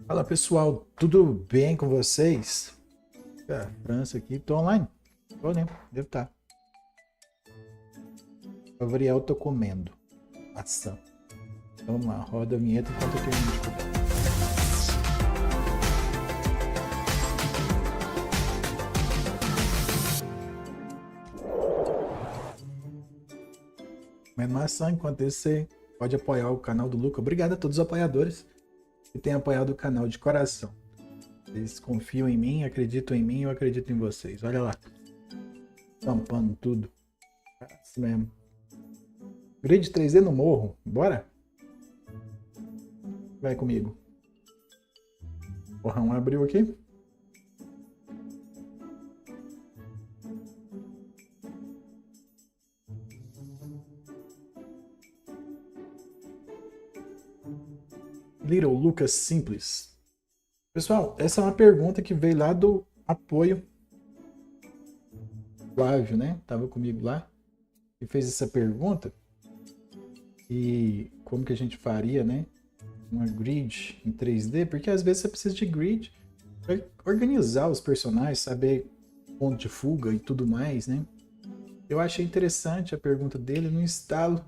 Fala pessoal, tudo bem com vocês? França aqui, tô online. Tô, né? Devo estar. Gabriel, tô comendo. Ação. Vamos lá, roda a vinheta enquanto eu termino de comer. Comendo maçã, enquanto isso você pode apoiar o canal do Luca. Obrigado a todos os apoiadores que têm apoiado o canal de coração. Vocês confiam em mim, acreditam em mim, eu acredito em vocês. Olha lá. Tampando tudo. Assim mesmo. Grid 3D no morro. Bora? Vai comigo. O porrão abriu aqui. Little Lucas Simples. Pessoal, essa é uma pergunta que veio lá do apoio. Flávio, né? Tava comigo lá e fez essa pergunta. E como que a gente faria, né? Uma grid em 3D? Porque às vezes você precisa de grid para organizar os personagens, saber ponto de fuga e tudo mais, né? Eu achei interessante a pergunta dele no instalo.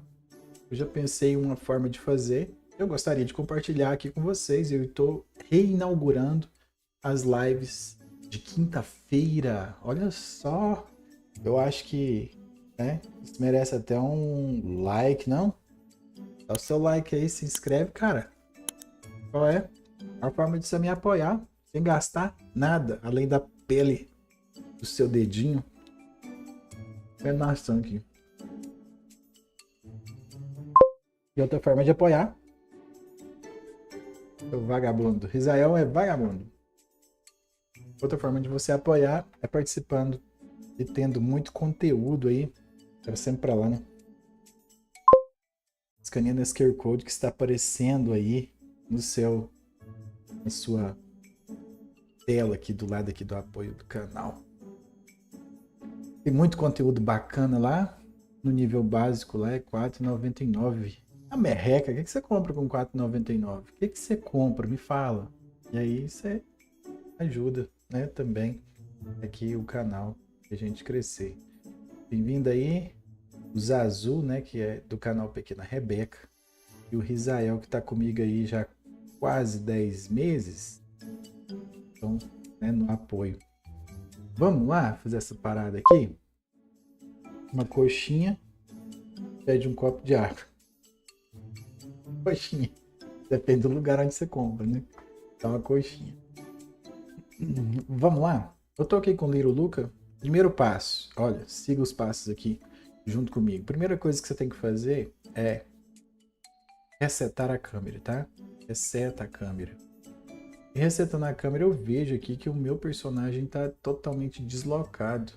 Eu já pensei em uma forma de fazer. Eu gostaria de compartilhar aqui com vocês. Eu estou reinaugurando as lives de quinta-feira. Olha só. Eu acho que, né, isso merece até um like, não? Dá o seu like aí, se inscreve, cara. Qual é? A forma de você me apoiar sem gastar nada, além da pele do seu dedinho. Penação aqui. E outra forma de apoiar. O vagabundo. Risael é vagabundo. Outra forma de você apoiar é participando e tendo muito conteúdo aí. Era sempre pra lá, né? Escaneando esse QR Code que está aparecendo aí na sua tela aqui do lado aqui do apoio do canal. Tem muito conteúdo bacana lá. No nível básico lá é R$ 4,99. A merreca, o que você compra com R$ 4,99? O que você compra? Me fala. E aí você ajuda, né, também aqui o canal a gente crescer. Bem-vindo aí o Zazu, né, que é do canal Pequena Rebeca, e o Risael, que está comigo aí já quase 10 meses. Então, né, no apoio. Vamos lá fazer essa parada aqui? Uma coxinha pede um copo de água. Coxinha. Depende do lugar onde você compra, né? Então, uma coxinha. Vamos lá? Eu tô aqui com o Little Luca. Primeiro passo. Olha, siga os passos aqui junto comigo. Primeira coisa que você tem que fazer é resetar a câmera, tá? Reseta a câmera. E resetando a câmera, eu vejo aqui que o meu personagem está totalmente deslocado.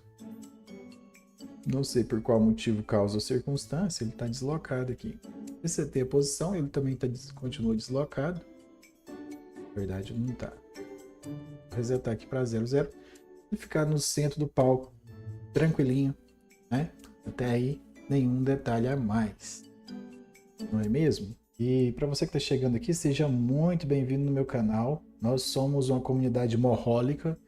Não sei por qual motivo, causa ou circunstância, ele está deslocado aqui. Resetei a posição, ele também continua deslocado. Na verdade, não está. Vou resetar aqui para 00 e ficar no centro do palco, tranquilinho, né? Até aí, nenhum detalhe a mais. Não é mesmo? E para você que está chegando aqui, seja muito bem-vindo no meu canal. Nós somos uma comunidade morrólica,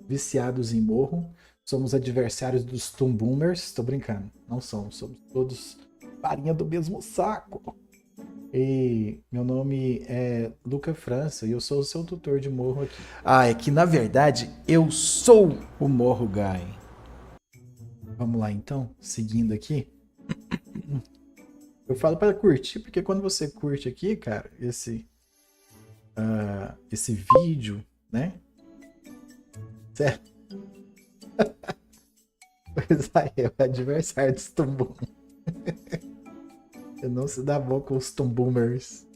viciados em morro. Somos adversários dos Toon Boomers. Estou brincando, não somos. Somos todos farinha do mesmo saco. E meu nome é Luca França e eu sou o seu tutor de morro aqui. Ah, é que na verdade eu sou o Morro Guy. Vamos lá então, seguindo aqui. Eu falo para curtir, porque quando você curte aqui, cara, esse vídeo, né? Certo? Pois aí, é o adversário dos Tumbum. Eu não se dá bom com os Tumbumers.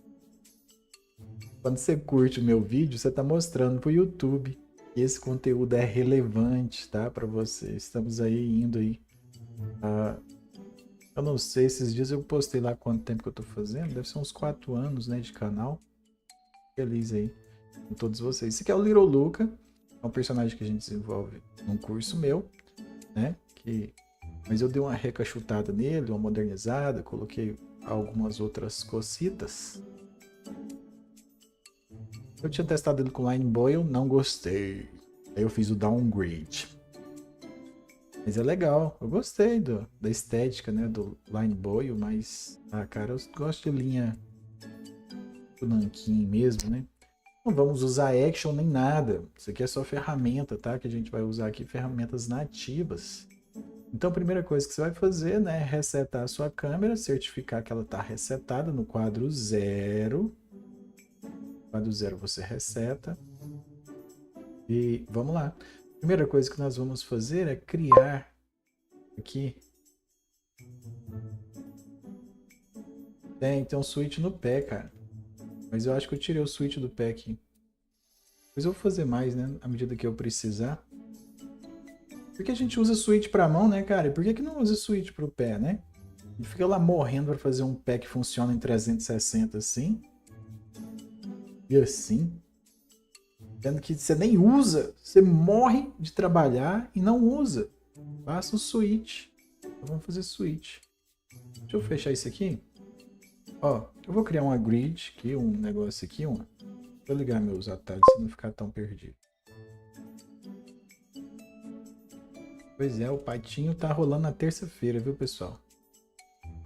Quando você curte o meu vídeo, você tá mostrando pro YouTube que esse conteúdo é relevante, tá? Para você. Estamos aí indo aí. Eu não sei, esses dias eu postei lá quanto tempo que eu tô fazendo. Deve ser uns 4 anos, né, de canal. Feliz aí com todos vocês. Esse aqui é o Little Luca. É um personagem que a gente desenvolve num curso meu, né? Mas eu dei uma recachutada nele, uma modernizada, coloquei algumas outras cositas. Eu tinha testado ele com Line Boil, não gostei. Aí eu fiz o downgrade. Mas é legal, eu gostei da estética, né, do Line Boil, mas, cara, eu gosto de linha do nanquim mesmo, né? Não vamos usar action nem nada. Isso aqui é só ferramenta, tá? Que a gente vai usar aqui, ferramentas nativas. Então, a primeira coisa que você vai fazer, né, é resetar a sua câmera, certificar que ela está resetada no quadro 0. No quadro 0 você reseta. E vamos lá. A primeira coisa que nós vamos fazer é criar aqui. Tem um switch no pé, cara. Mas eu acho que eu tirei o switch do pé aqui. Depois eu vou fazer mais, né, à medida que eu precisar. Por que a gente usa switch pra mão, né, cara? E por que não usa switch pro pé, né? E fica lá morrendo pra fazer um pé que funciona em 360 assim. E assim. Vendo que você nem usa. Você morre de trabalhar e não usa. Faça o switch. Então vamos fazer switch. Deixa eu fechar isso aqui. Ó, eu vou criar uma grid aqui, um negócio aqui. Vou ligar meus atalhos pra não ficar tão perdido. Pois é, o patinho tá rolando na terça-feira, viu, pessoal?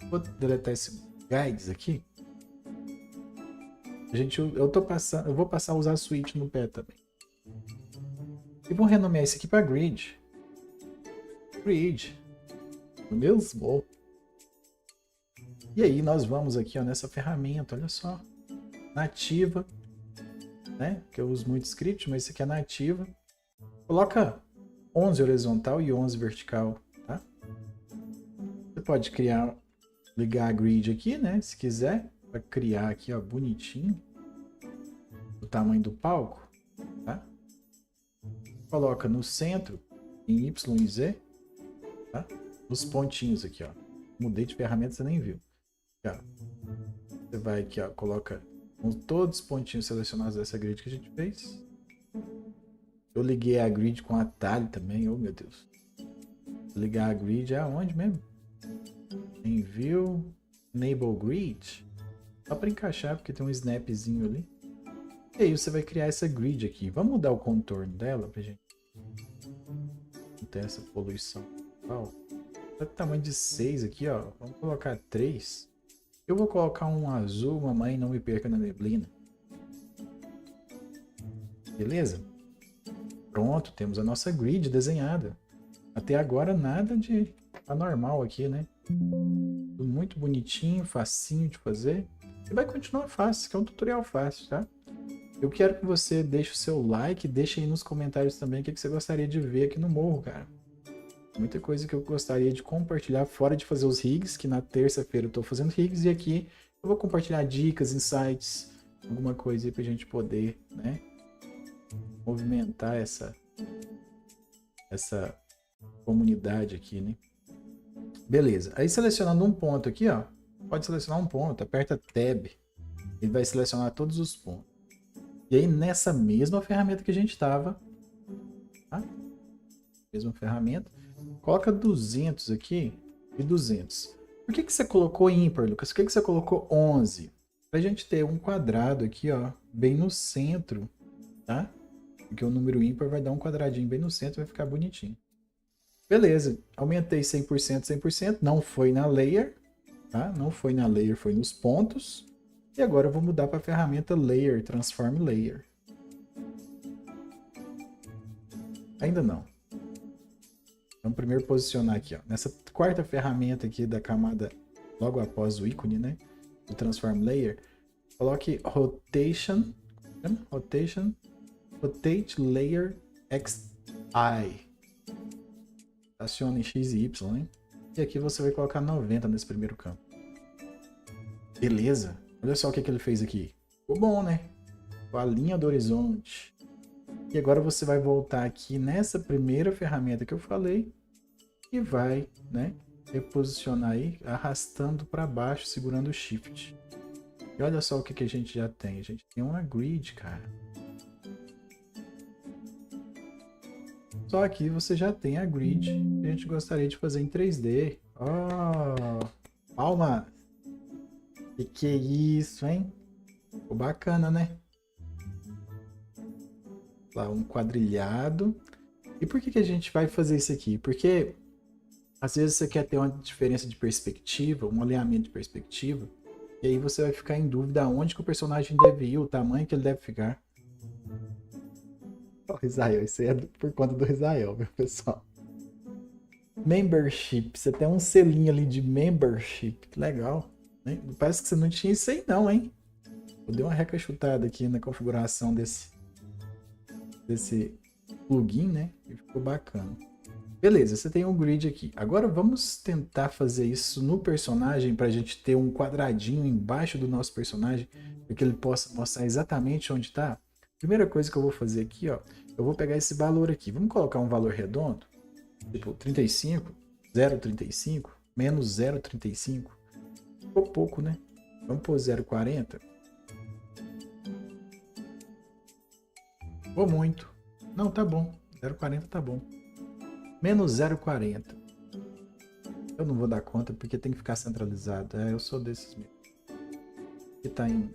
Vou deletar esse guides aqui. Eu vou passar a usar switch no pé também. E vou renomear isso aqui para grid. Grid. Mesmo. E aí nós vamos aqui, ó, nessa ferramenta, olha só. Nativa, né? Que eu uso muito script, mas isso aqui é nativa. Coloca 11 horizontal e 11 vertical, tá? Você pode ligar a grid aqui, né? Se quiser, para criar aqui, ó, bonitinho, o tamanho do palco, tá? Coloca no centro, em Y e Z, tá? Os pontinhos aqui, ó. Mudei de ferramenta, você nem viu. Aqui, ó. Você vai aqui, ó, coloca com todos os pontinhos selecionados dessa grid que a gente fez. Eu liguei a grid com atalho também, oh meu Deus. Vou ligar a grid aonde mesmo? Em View, Enable Grid. Só para encaixar, porque tem um snapzinho ali. E aí você vai criar essa grid aqui. Vamos mudar o contorno dela pra gente não ter essa poluição. Tá tamanho de 6 aqui, ó. Vamos colocar 3. Eu vou colocar um azul, mamãe, não me perca na neblina. Beleza? Pronto, temos a nossa grid desenhada. Até agora nada de anormal aqui, né? Tudo muito bonitinho, facinho de fazer. E vai continuar fácil, que é um tutorial fácil, tá? Eu quero que você deixe o seu like, deixe aí nos comentários também o que você gostaria de ver aqui no Morro, cara. Muita coisa que eu gostaria de compartilhar, fora de fazer os rigs, que na terça-feira eu tô fazendo rigs, e aqui eu vou compartilhar dicas, insights, alguma coisa aí pra gente poder, né, movimentar essa comunidade aqui, né? Beleza, aí selecionando um ponto aqui, ó, pode selecionar um ponto, aperta Tab, ele vai selecionar todos os pontos. E aí nessa mesma ferramenta que a gente estava, tá? Mesma ferramenta, coloca 200 aqui e 200. Por que você colocou ímpar, Lucas? Por que você colocou 11? Pra gente ter um quadrado aqui, ó, bem no centro, tá? Porque o número ímpar vai dar um quadradinho bem no centro, vai ficar bonitinho. Beleza, aumentei 100%, 100%, não foi na layer, tá? Não foi na layer, foi nos pontos. E agora eu vou mudar para a ferramenta Layer, Transform Layer. Ainda não. Vamos primeiro posicionar aqui, ó, nessa quarta ferramenta aqui da camada, logo após o ícone, né? Do Transform Layer. Coloque Rotation, Rotate Layer XI. Acione X e Y, hein? E aqui você vai colocar 90 nesse primeiro campo. Beleza. Olha só o que ele fez aqui. Ficou bom, né? Com a linha do horizonte. E agora você vai voltar aqui nessa primeira ferramenta que eu falei e vai, né, reposicionar aí, arrastando para baixo, segurando o Shift. E olha só o que a gente já tem. A gente tem uma grid, cara. Só aqui você já tem a grid que a gente gostaria de fazer em 3D. Oh, palma! Que é isso, hein? Ficou bacana, né? lá, um quadrilhado. E por que a gente vai fazer isso aqui? Porque às vezes você quer ter uma diferença de perspectiva, um alinhamento de perspectiva, e aí você vai ficar em dúvida aonde que o personagem deve ir, o tamanho que ele deve ficar. O Israel, isso aí é por conta do Israel, meu pessoal. Membership, você tem um selinho ali de membership, que legal. Né? Parece que você não tinha isso aí não, hein? Eu dei uma recachutada aqui na configuração desse plugin, né? E ficou bacana. Beleza, você tem um grid aqui. Agora vamos tentar fazer isso no personagem para a gente ter um quadradinho embaixo do nosso personagem para que ele possa mostrar exatamente onde está. Primeira coisa que eu vou fazer aqui, ó, eu vou pegar esse valor aqui. Vamos colocar um valor redondo, tipo 35, 0,35, menos 0,35. Ficou pouco, né? Vamos pôr 0,40. Ou muito. Não, tá bom. 0,40 tá bom. Menos 0,40. Eu não vou dar conta porque tem que ficar centralizado. É, eu sou desses mesmo. Aqui tá em...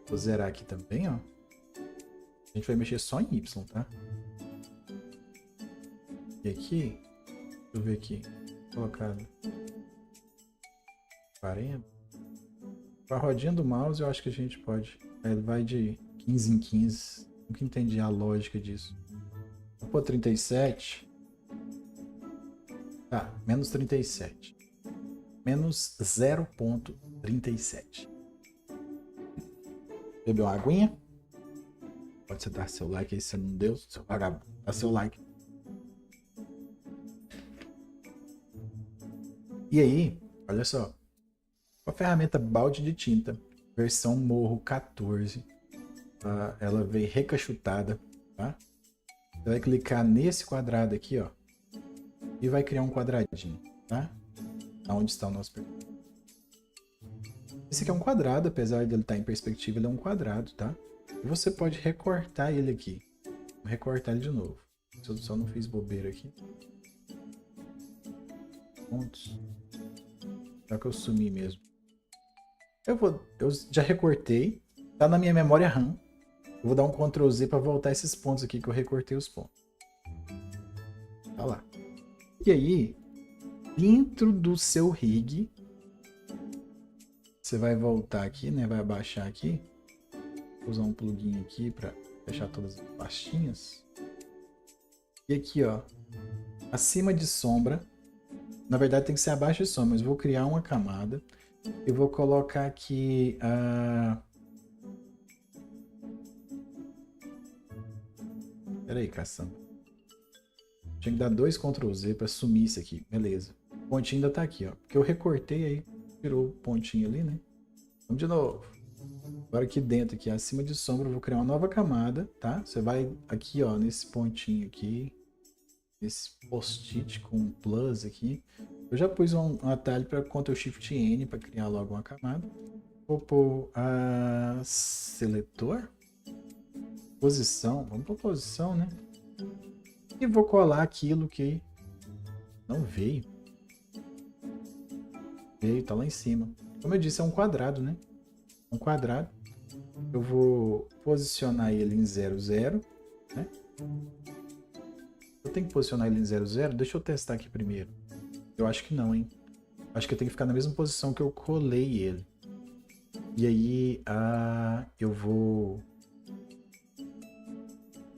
Vou zerar aqui também, ó. A gente vai mexer só em Y, tá? E aqui... Deixa eu ver aqui. Colocado 40. Com a rodinha do mouse eu acho que a gente pode. Ele vai de 15 em 15. Nunca entendi a lógica disso. Vou pôr 37. Tá, menos 37. Menos 0,37. Bebeu uma aguinha? Pode você dar seu like aí se você não deu, seu vagabundo. Dá seu like. E aí, olha só. A ferramenta balde de tinta, versão Morro 14. Ela vem recachutada, tá? Você vai clicar nesse quadrado aqui, ó. E vai criar um quadradinho, tá? Onde está o nosso personagem. Esse aqui é um quadrado, apesar de ele estar em perspectiva, ele é um quadrado, tá? E você pode recortar ele aqui. Vou recortar ele de novo. Se eu só não fiz bobeira aqui. Pontos. Só que eu sumi mesmo. Eu já recortei. Tá na minha memória RAM. Eu vou dar um Ctrl Z para voltar esses pontos aqui que eu recortei os pontos. Tá lá. E aí, dentro do seu rig, você vai voltar aqui, né? Vai abaixar aqui. Vou usar um plugin aqui para fechar todas as pastinhas. E aqui, ó, acima de sombra. Na verdade tem que ser abaixo de sombra, mas vou criar uma camada. Eu vou colocar aqui a... Pera aí, caçamba. Tinha que dar 2 Ctrl Z para sumir isso aqui. Beleza. O pontinho ainda tá aqui, ó. Porque eu recortei aí, tirou o pontinho ali, né? Vamos de novo. Agora aqui dentro, aqui acima de sombra, eu vou criar uma nova camada, tá? Você vai aqui, ó, nesse pontinho aqui. Esse post-it com um plus aqui. Eu já pus um atalho para Ctrl Shift N para criar logo uma camada. Vou pôr a seletor. Posição. Vamos para posição, né? E vou colar aquilo que não veio. Veio, tá lá em cima. Como eu disse, é um quadrado, né? Um quadrado. Eu vou posicionar ele em 0, 0, né? Eu tenho que posicionar ele em 0, 0? Deixa eu testar aqui primeiro. Eu acho que não, hein? Acho que eu tenho que ficar na mesma posição que eu colei ele. E aí, eu vou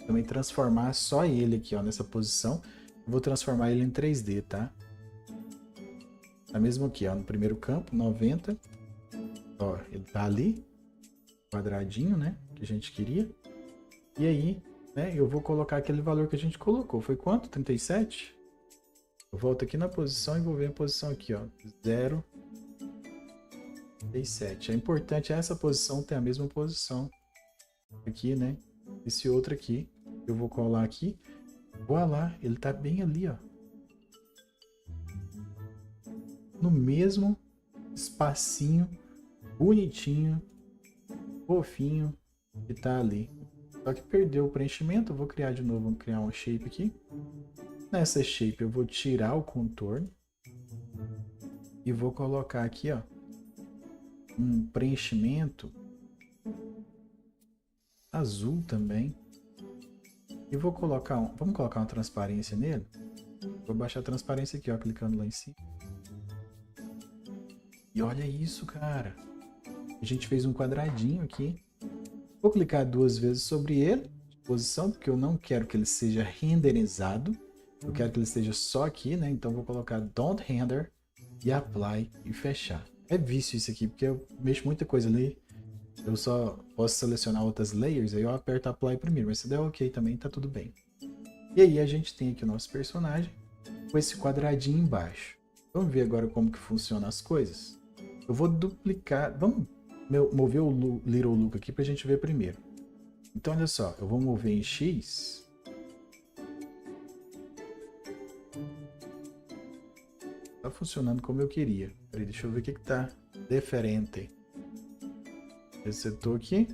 também transformar só ele aqui, ó, nessa posição. Eu vou transformar ele em 3D, tá? Tá mesmo aqui, ó, no primeiro campo, 90. Ó, ele tá ali. Quadradinho, né? Que a gente queria. E aí, né, eu vou colocar aquele valor que a gente colocou. Foi quanto? 37? Eu volto aqui na posição e vou ver a posição aqui, ó. 0,37. É importante essa posição ter a mesma posição aqui, né? Esse outro aqui, eu vou colar aqui. Olha lá, ele tá bem ali, ó. No mesmo espacinho, bonitinho, fofinho, que tá ali. Só que perdeu o preenchimento, eu vou criar de novo, vou criar um shape aqui. Nessa shape eu vou tirar o contorno e vou colocar aqui, ó, um preenchimento azul também. E vou colocar vamos colocar uma transparência nele. Vou baixar a transparência aqui, ó, clicando lá em cima. E olha isso, cara. A gente fez um quadradinho aqui. Vou clicar 2 vezes sobre ele, de posição, porque eu não quero que ele seja renderizado. Eu quero que ele esteja só aqui, né? Então vou colocar Don't Render e Apply e fechar. É vício isso aqui, porque eu mexo muita coisa ali. Eu só posso selecionar outras layers, aí eu aperto Apply primeiro, mas se der OK também, tá tudo bem. E aí a gente tem aqui o nosso personagem com esse quadradinho embaixo. Vamos ver agora como que funciona as coisas? Eu vou duplicar, vamos mover o Little Luca aqui pra gente ver primeiro. Então olha só, eu vou mover em X. Tá funcionando como eu queria. Peraí, deixa eu ver o que tá diferente. Resetou aqui.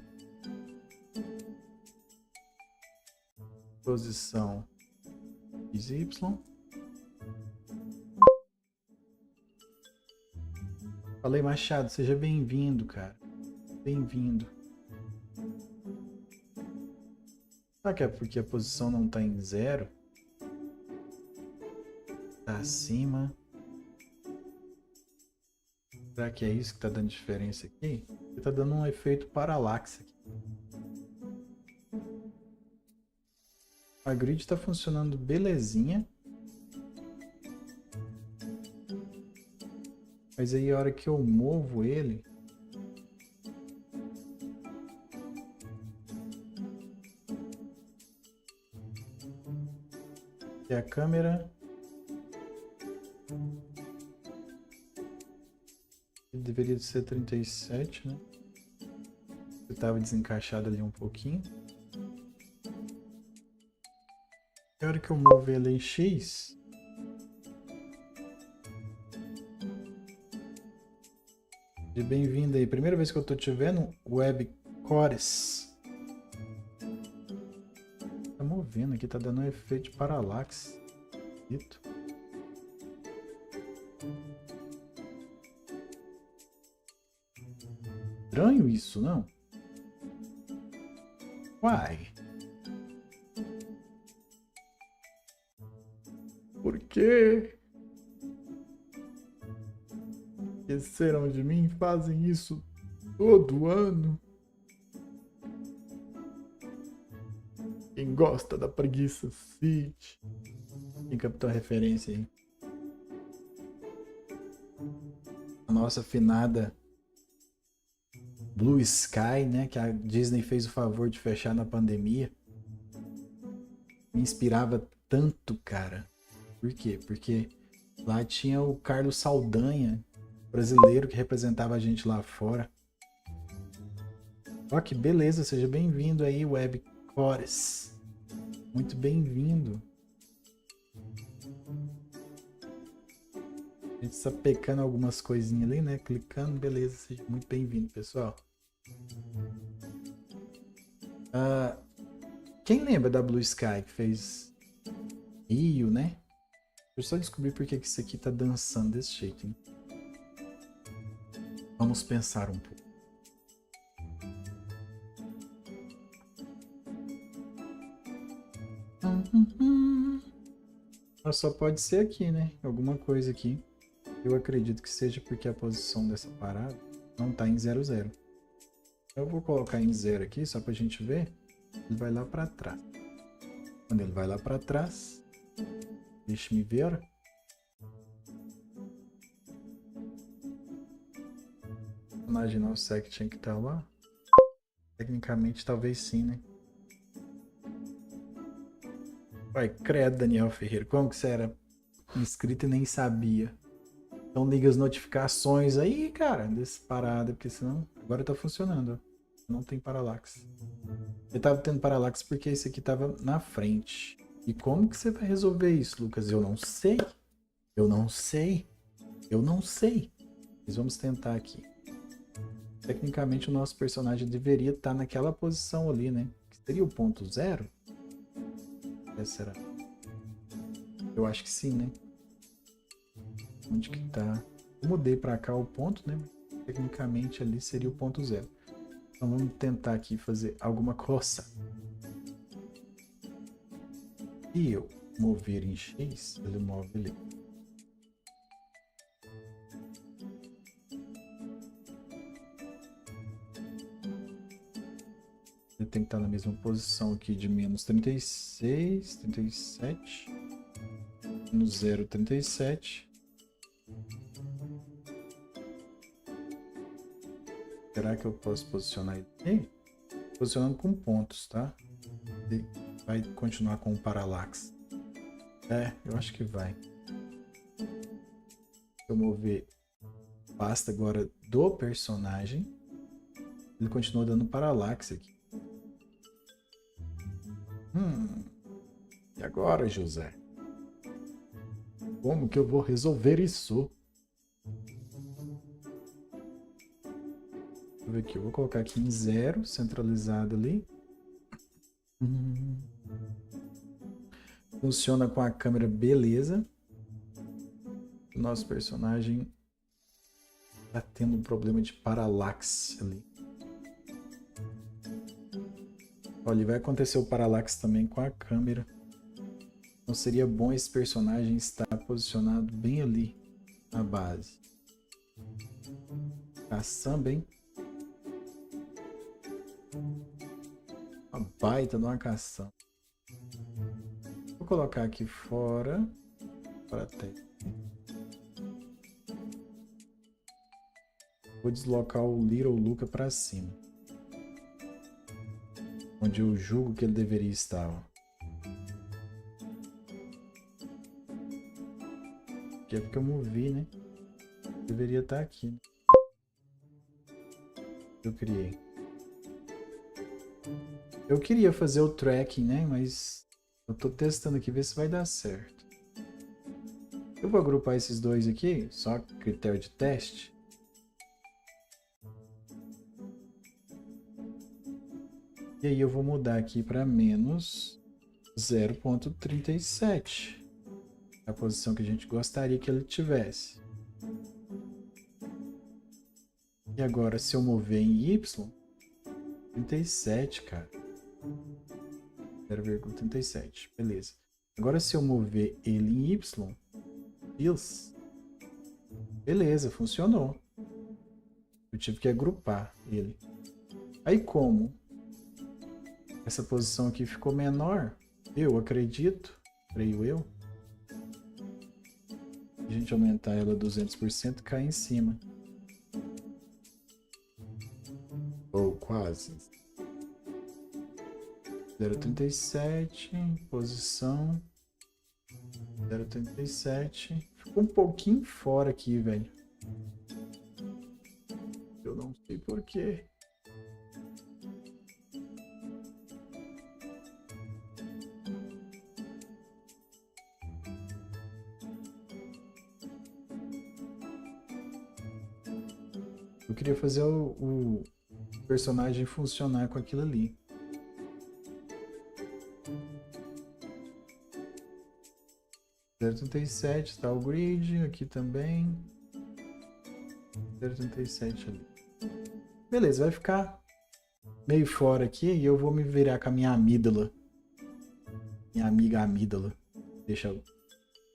Posição XY. Falei, Machado, seja bem-vindo, cara. Bem-vindo. Será que é porque a posição não tá em 0? Tá acima. Será que é isso que tá dando diferença aqui? Porque tá dando um efeito paralaxe aqui. A grid tá funcionando belezinha. Mas aí a hora que eu movo ele... E a câmera... Deveria ser 37, né? Eu tava desencaixado ali um pouquinho. E a hora que eu movo ele em X... Bem-vindo aí. Primeira vez que eu tô te vendo, Webcores. Tá movendo aqui, tá dando um efeito de paralaxe. Estranho isso, não? Uai. Por quê? Esqueceram de mim? Fazem isso todo ano? Quem gosta da preguiça City? Quem captou a referência aí? A nossa afinada Blue Sky, né? Que a Disney fez o favor de fechar na pandemia. Me inspirava tanto, cara. Por quê? Porque lá tinha o Carlos Saldanha, brasileiro, que representava a gente lá fora. Ó, que beleza, seja bem-vindo aí, Webcores. Muito bem-vindo. A gente está pecando algumas coisinhas ali, né? Clicando, beleza, seja muito bem-vindo, pessoal. Quem lembra da Blue Sky que fez Rio, né? Eu só descobri por que isso aqui tá dançando desse jeito, hein? Vamos pensar um pouco. Mas só pode ser aqui, né? Alguma coisa aqui. Eu acredito que seja porque a posição dessa parada não tá em 00. Eu vou colocar em 0 aqui, só pra gente ver. Ele vai lá pra trás. Quando ele vai lá pra trás, deixa-me ver. Imaginar o sec tinha que estar lá. Tecnicamente, talvez sim, né? Vai, credo, Daniel Ferreira. Como que você era inscrito e nem sabia? Então liga as notificações aí, cara, desse parada, porque senão agora tá funcionando, ó. Não tem paralaxe. Eu tava tendo paralaxe porque esse aqui tava na frente. E como que você vai resolver isso, Lucas? Eu não sei. Eu não sei. Eu não sei. Mas vamos tentar aqui. Tecnicamente o nosso personagem deveria estar naquela posição ali, né? Que seria o ponto 0? Será? Eu acho que sim, né? Onde que tá? Eu mudei para cá o ponto, né? Tecnicamente ali seria o ponto 0. Então vamos tentar aqui fazer alguma coisa. Se eu mover em X, ele move ali. Ele tem que estar na mesma posição aqui de menos 36, 37, menos 0,37. Será que eu posso posicionar ele aqui? Posicionando com pontos, tá? E vai continuar com o paralaxe. É, eu acho que vai. Se eu mover pasta agora do personagem, ele continua dando paralaxe aqui. E agora, José? Como que eu vou resolver isso? Deixa eu ver aqui. Eu vou colocar aqui em 0, centralizado ali. Funciona com a câmera, beleza. O nosso personagem tá tendo um problema de paralaxe ali. Olha, vai acontecer o paralaxe também com a câmera. Então seria bom esse personagem estar posicionado bem ali na base. Caçamba, hein? Uma baita de uma caçamba. Vou colocar aqui fora. Para teste. Vou deslocar o Little Luca para cima. Onde eu julgo que ele deveria estar. Ó. Aqui é porque eu movi, né? Deveria estar aqui. Né? Eu criei. Eu queria fazer o tracking, né? Mas eu tô testando aqui, ver se vai dar certo. Eu vou agrupar esses dois aqui, só critério de teste. E aí eu vou mudar aqui para menos 0,37. A posição que a gente gostaria que ele tivesse. E agora, se eu mover em Y, 37, cara. 0,37, beleza. Agora, se eu mover ele em Y, isso. Beleza, funcionou. Eu tive que agrupar ele. Aí, como essa posição aqui ficou menor, eu acredito, creio eu, a gente aumentar ela 200%, cai em cima. Ou quase. 0,37, posição 0,37. Ficou um pouquinho fora aqui, velho. Eu não sei porquê. Eu queria fazer o personagem funcionar com aquilo ali. Zero 37, tá o grid, aqui também. 0,37 ali. Beleza, vai ficar meio fora aqui e eu vou me virar com a minha amígdala. Minha amiga amígdala. Deixa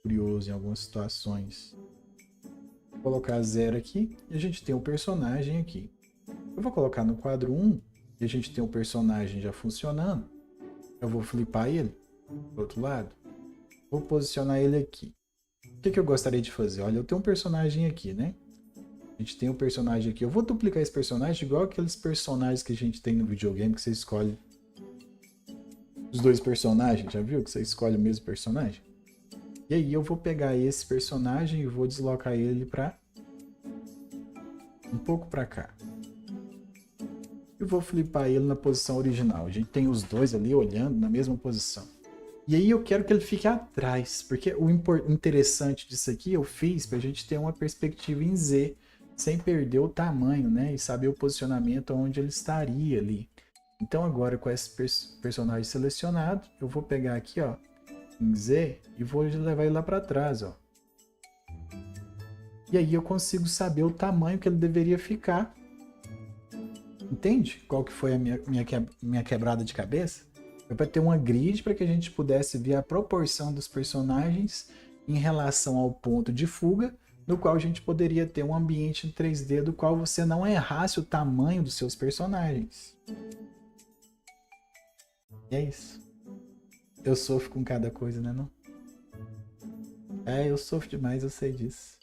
curioso em algumas situações. Vou colocar 0 aqui e a gente tem um personagem aqui. Eu vou colocar no quadro 1 e a gente tem um personagem já funcionando. Eu vou flipar ele pro outro lado. Vou posicionar ele aqui. O que eu gostaria de fazer? Olha, eu tenho um personagem aqui, né? A gente tem um personagem aqui. Eu vou duplicar esse personagem igual aqueles personagens que a gente tem no videogame, que você escolhe os dois personagens. Já viu que você escolhe o mesmo personagem? E aí eu vou pegar esse personagem e vou deslocar ele para um pouco para cá. E vou flipar ele na posição original. A gente tem os dois ali olhando na mesma posição. E aí eu quero que ele fique atrás, porque o interessante disso aqui eu fiz para a gente ter uma perspectiva em Z, sem perder o tamanho, né? E saber o posicionamento onde ele estaria ali. Então agora com esse personagem selecionado, eu vou pegar aqui, ó, em Z e vou levar ele lá para trás, ó. E aí eu consigo saber o tamanho que ele deveria ficar. Entende qual que foi a minha quebrada de cabeça? É para ter uma grid para que a gente pudesse ver a proporção dos personagens em relação ao ponto de fuga, no qual a gente poderia ter um ambiente em 3D do qual você não errasse o tamanho dos seus personagens. E é isso. Eu sofro com cada coisa, né não? É, eu sofro demais, eu sei disso.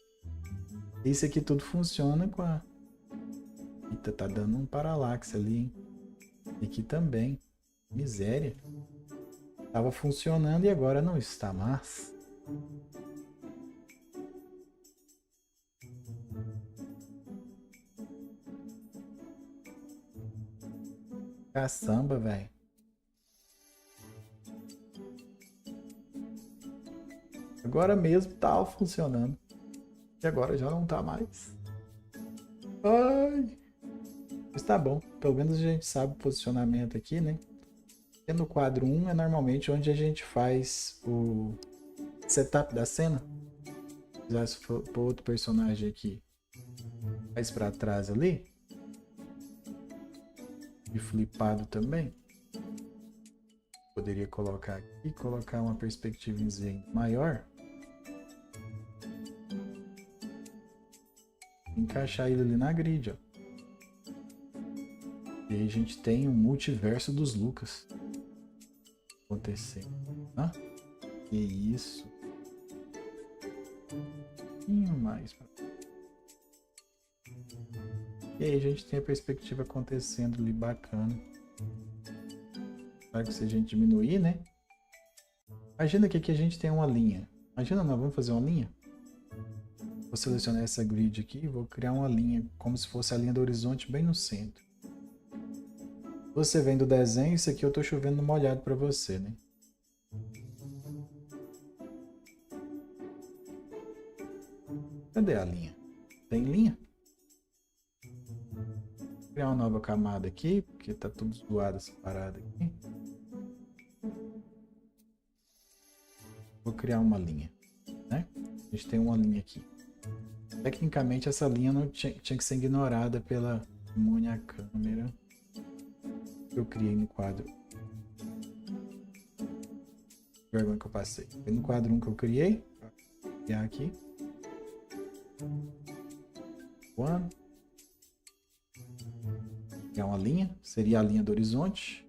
Isso aqui tudo funciona com a... Eita, tá dando um paralaxe ali, hein? E aqui também. Miséria. Tava funcionando e agora não está mais. Caçamba, velho. Agora mesmo tava funcionando. E agora já não tá mais. Ai. Mas tá bom. Pelo menos a gente sabe o posicionamento aqui, né? E no quadro 1 é normalmente onde a gente faz o setup da cena. Já se for outro personagem aqui mais pra trás ali. E flipado também. Poderia colocar aqui, colocar uma perspectiva maior. Encaixar ele ali na grid, ó. E aí a gente tem um multiverso dos Lucas acontecendo. Ah, que isso. Um pouquinho mais. E aí a gente tem a perspectiva acontecendo ali bacana. Claro que se a gente diminuir, né? Imagina que aqui a gente tem uma linha. Imagina, nós vamos fazer uma linha. Vou selecionar essa grid aqui e vou criar uma linha, como se fosse a linha do horizonte bem no centro. Você vem do desenho, isso aqui eu tô chovendo no molhado para você, né? Cadê a linha? Tem linha? Vou criar uma nova camada aqui, porque tá tudo zoado essa parada aqui. Vou criar uma linha, né? A gente tem uma linha aqui. Tecnicamente essa linha não tinha que ser ignorada pela demônia câmera que eu criei no quadro. Vergonha que eu passei. Foi no quadro 1 que eu criei. Vou criar aqui. One. Criar uma linha. Seria a linha do horizonte,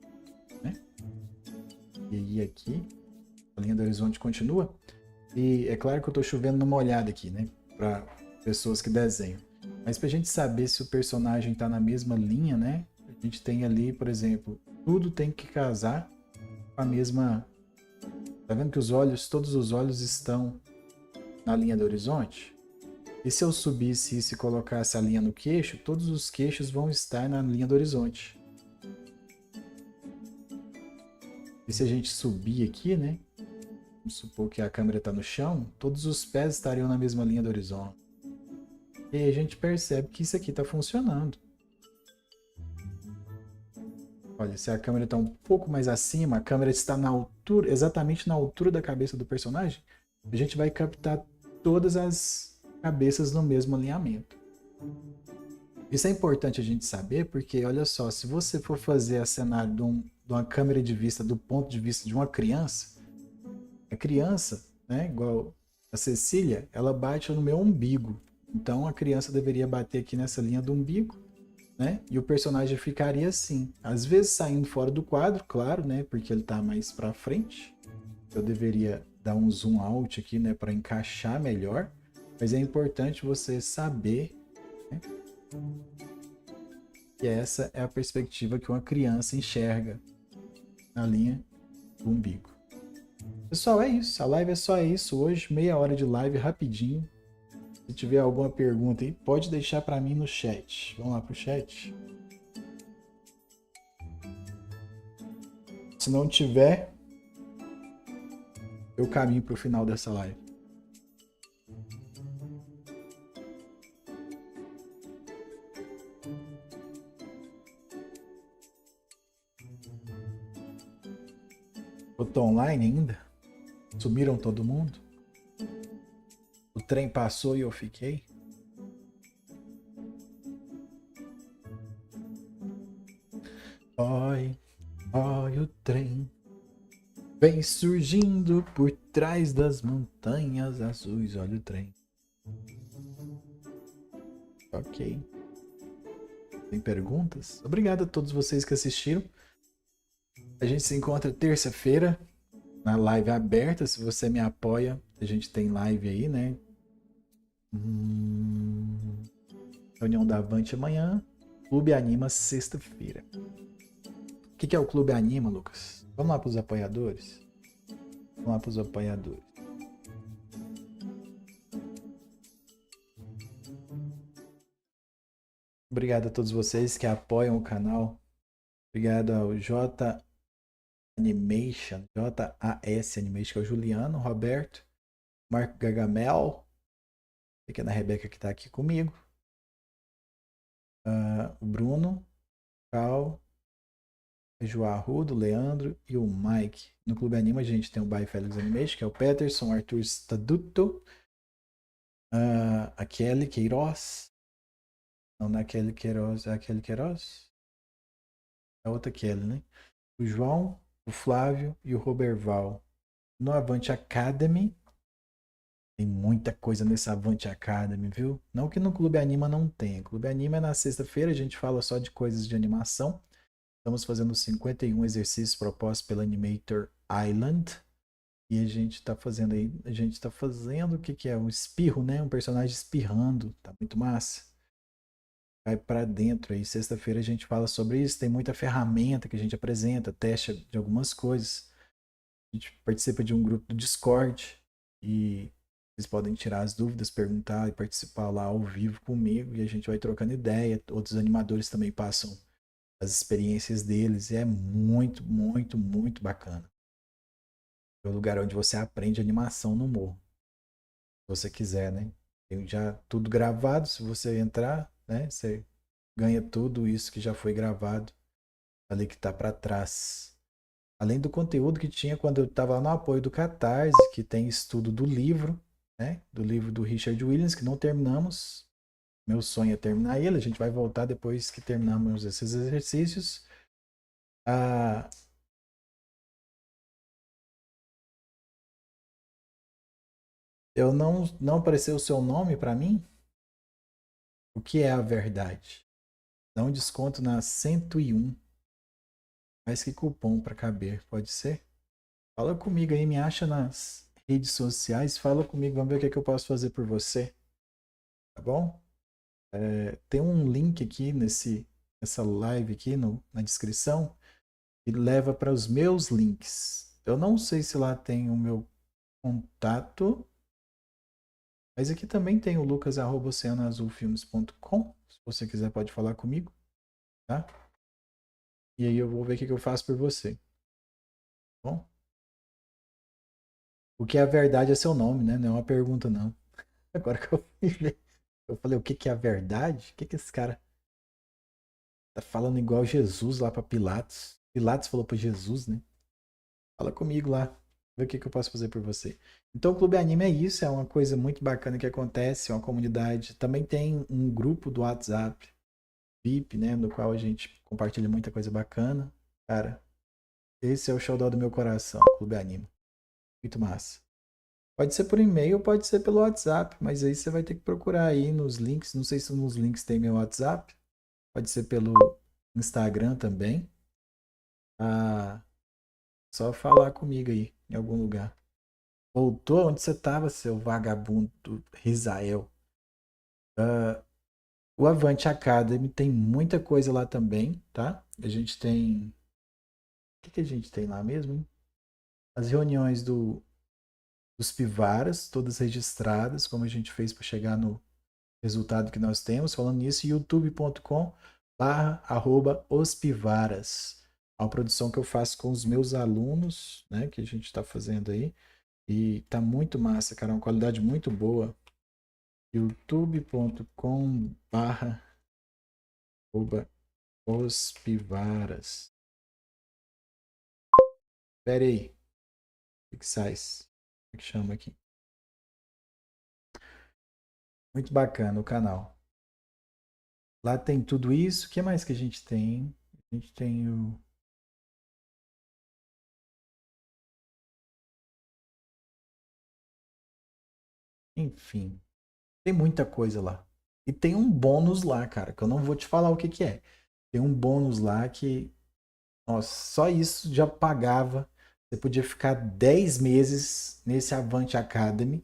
né? E aí aqui a linha do horizonte continua. E é claro que eu estou chovendo numa olhada aqui, né? Para pessoas que desenham. Mas para a gente saber se o personagem está na mesma linha, né? A gente tem ali, por exemplo, tudo tem que casar com a mesma... Tá vendo que os olhos, todos os olhos estão na linha do horizonte? E se eu subisse isso e colocasse a linha no queixo, todos os queixos vão estar na linha do horizonte. E se a gente subir aqui, né? Vamos supor que a câmera está no chão, todos os pés estariam na mesma linha do horizonte. E aí a gente percebe que isso aqui está funcionando. Olha, se a câmera está um pouco mais acima, a câmera está na altura, exatamente na altura da cabeça do personagem, a gente vai captar todas as cabeças no mesmo alinhamento. Isso é importante a gente saber, porque olha só, se você for fazer a cenário de uma câmera de vista do ponto de vista de uma criança, a criança, né, igual a Cecília, ela bate no meu umbigo. Então a criança deveria bater aqui nessa linha do umbigo, né? E o personagem ficaria assim, às vezes saindo fora do quadro, claro, né? Porque ele está mais para frente. Eu deveria dar um zoom out aqui, né, para encaixar melhor. Mas é importante você saber, né, que essa é a perspectiva que uma criança enxerga na linha do umbigo. Pessoal, é isso. A live é só isso hoje, meia hora de live rapidinho. Se tiver alguma pergunta aí, pode deixar para mim no chat. Vamos lá pro chat. Se não tiver, eu caminho pro final dessa live. Eu tô online ainda? Sumiram todo mundo? O trem passou e eu fiquei? Oi, oi o trem Vem surgindo por trás das montanhas azuis. Olha o trem. Ok. Tem perguntas? Obrigado a todos vocês que assistiram. A gente se encontra terça-feira na live aberta. Se você me apoia, a gente tem live aí, né? Reunião da Avante amanhã. Clube Anima sexta-feira. O que é o Clube Anima, Lucas? Vamos lá para os apoiadores? Vamos lá para os apoiadores. Obrigado a todos vocês que apoiam o canal. Obrigado ao J Animation, JAS Animation, que é o Juliano, Roberto, Marco Gagamel, pequena Rebeca que está aqui comigo, o Bruno, Cal, João Arrudo, Leandro e o Mike. No Clube Anima a gente tem o By Felix Animation, que é o Peterson, Arthur Staduto, a Kelly Queiroz. Não é a Kelly Queiroz, é a Kelly Queiroz? É a outra Kelly, né? O João, o Flávio e o Roberval. No Avante Academy, tem muita coisa nesse Avante Academy, viu? Não que no Clube Anima não tenha. Clube Anima é na sexta-feira, a gente fala só de coisas de animação. Estamos fazendo 51 exercícios propostos pela Animator Island. E a gente tá fazendo aí, a gente tá fazendo o que que é? Um espirro, né? Um personagem espirrando. Tá muito massa. Vai para dentro aí. Sexta-feira a gente fala sobre isso. Tem muita ferramenta que a gente apresenta, teste de algumas coisas. A gente participa de um grupo do Discord e vocês podem tirar as dúvidas, perguntar e participar lá ao vivo comigo e a gente vai trocando ideia. Outros animadores também passam as experiências deles e é muito, muito, muito bacana. É o lugar onde você aprende animação no morro. Se você quiser, né? Tem já tudo gravado, se você entrar, né? Você ganha tudo isso que já foi gravado ali que tá para trás. Além do conteúdo que tinha quando eu estava lá no apoio do Catarse, que tem estudo do livro, né? Do livro do Richard Williams, que não terminamos. Meu sonho é terminar ele. A gente vai voltar depois que terminarmos esses exercícios. Ah, eu não apareceu o seu nome para mim? O que é a verdade? Dá um desconto na 101. Mais que cupom para caber, pode ser? Fala comigo aí, me acha nas redes sociais. Fala comigo, vamos ver o que, é que eu posso fazer por você. Tá bom? Tem um link aqui nessa live aqui na descrição que leva para os meus links. Eu não sei se lá tem o meu contato, mas aqui também tem o lucas@oceanoazulfilmes.com. Se você quiser pode falar comigo, tá? E aí eu vou ver o que eu faço por você. Tá bom? O que é a verdade é seu nome, né? Não é uma pergunta, não. Agora que eu fui ver, eu falei, o que que é a verdade? O que que esse cara tá falando igual Jesus lá para Pilatos? Pilatos falou para Jesus, né? Fala comigo lá. Ver o que, que eu posso fazer por você. Então, o Clube Anime é isso, é uma coisa muito bacana que acontece, é uma comunidade. Também tem um grupo do WhatsApp, VIP, né? No qual a gente compartilha muita coisa bacana. Cara, esse é o xodó do meu coração, Clube Anime. Muito massa. Pode ser por e-mail, pode ser pelo WhatsApp, mas aí você vai ter que procurar aí nos links. Não sei se nos links tem meu WhatsApp. Pode ser pelo Instagram também. Ah, só falar comigo aí, em algum lugar. Voltou onde você estava, seu vagabundo Risael. O Avante Academy tem muita coisa lá também, tá? A gente tem. O que, que a gente tem lá mesmo? Hein? As reuniões dos Pivaras, todas registradas, como a gente fez para chegar no resultado que nós temos. Falando nisso, youtube.com/ospivaras. É uma produção que eu faço com os meus alunos, né? Que a gente está fazendo aí. E tá muito massa, cara. Uma qualidade muito boa. youtube.com/ospivaras. Pera aí. Pixais. Como é que chama aqui? Muito bacana o canal. Lá tem tudo isso. O que mais que a gente tem? A gente tem o Enfim, tem muita coisa lá. E tem um bônus lá, cara, que eu não vou te falar o que que é. Tem um bônus lá que, nossa, só isso já pagava. Você podia ficar 10 meses nesse Avante Academy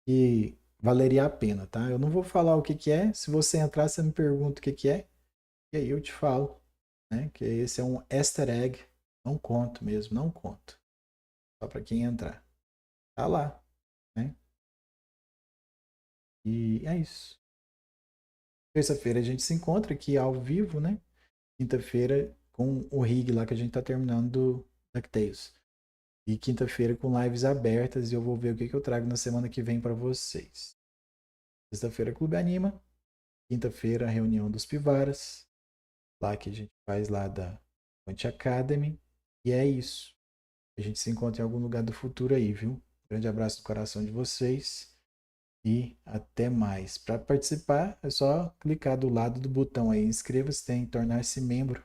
e valeria a pena, tá? Eu não vou falar o que que é. Se você entrar, você me pergunta o que que é. E aí eu te falo, né? Que esse é um easter egg. Não conto mesmo, não conto. Só para quem entrar. Tá lá, né? E é isso. Terça-feira a gente se encontra aqui ao vivo, né? Quinta-feira com o rig lá que a gente tá terminando do DuckTales. E quinta-feira com lives abertas e eu vou ver o que, que eu trago na semana que vem para vocês. Sexta-feira Clube Anima. Quinta-feira reunião dos Pivaras. Lá que a gente faz lá da Ponte Academy. E é isso. A gente se encontra em algum lugar do futuro aí, viu? Grande abraço no coração de vocês. E até mais. Para participar, é só clicar do lado do botão aí, inscreva-se, tem tornar-se membro.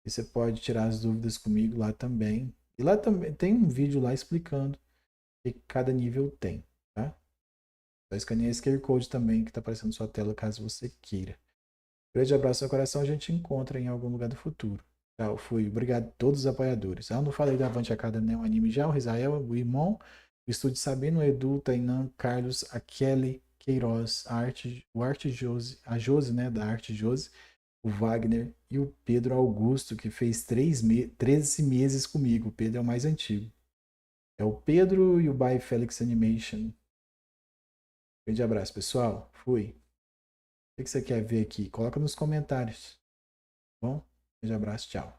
E você pode tirar as dúvidas comigo lá também. E lá também tem um vídeo lá explicando o que cada nível tem, tá? Só escanear esse QR Code também que está aparecendo na sua tela caso você queira. Grande abraço no coração, a gente se encontra em algum lugar do futuro. Tchau, fui. Obrigado a todos os apoiadores. Eu não falei da Avante Academy, o Anime já, o Risael, o Irmão, o Estúdio Sabino, o Edu, Tainan, Carlos, a Kelly, Queiroz, o Arte Jose, a Jose, né, da Arte Jose, o Wagner e o Pedro Augusto, que fez 13 meses comigo. O Pedro é o mais antigo. É o Pedro e o By Felix Animation. Grande abraço, pessoal. Fui. O que você quer ver aqui? Coloca nos comentários. Tá bom? Grande abraço, tchau.